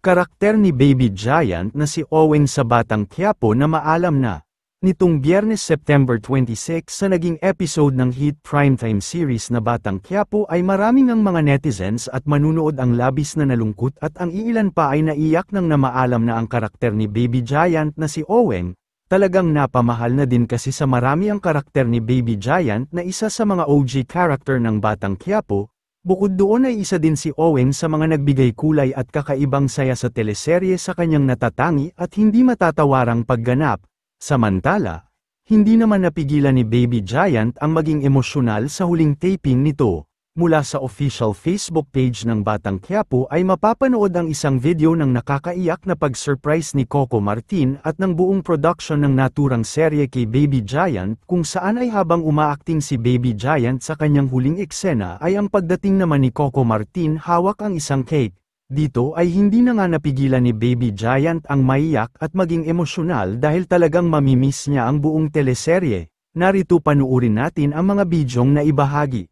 Karakter ni Baby Giant na si Owen sa Batang Quiapo na maalam na. Nitong Biyernes September 26 sa naging episode ng hit primetime series na Batang Quiapo ay maraming ang mga netizens at manunood ang labis na nalungkot at ang iilan pa ay naiyak nang namaalam na ang karakter ni Baby Giant na si Owen. Talagang napamahal na din kasi sa marami ang karakter ni Baby Giant na isa sa mga OG character ng Batang Quiapo. Bukod doon ay isa din si Owen sa mga nagbigay kulay at kakaibang saya sa teleserye sa kanyang natatangi at hindi matatawarang pagganap. Samantala, hindi naman napigilan ni Baby Giant ang maging emosyonal sa huling taping nito. Mula sa official Facebook page ng Batang Quiapo ay mapapanood ang isang video ng nakakaiyak na pag-surprise ni Coco Martin at ng buong production ng naturang serye kay Baby Giant kung saan ay habang umaacting si Baby Giant sa kanyang huling eksena ay ang pagdating naman ni Coco Martin hawak ang isang cake. Dito ay hindi na nga napigilan ni Baby Giant ang maiyak at maging emosyonal dahil talagang mamimiss niya ang buong teleserye. Narito panuurin natin ang mga bidyong na ibahagi.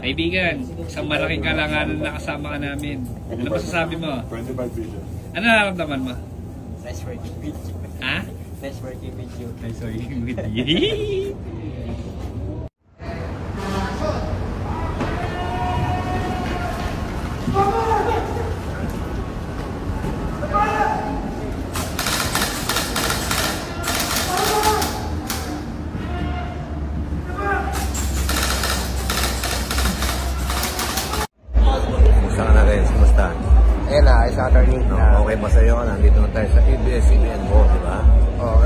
Kaibigan, isang malaking kalanganan na kasama ka namin. Ano masasabi mo? 25 vision. Ano nararamdaman mo? Nice working video. Ha? Nice working video. Nice working video. Kumusta ka na rin? Kumusta? Ayan na, ay sa attorney. No, okay ba sa'yo? Nandito na tayo sa ABS-CBN mo, di ba? Oo.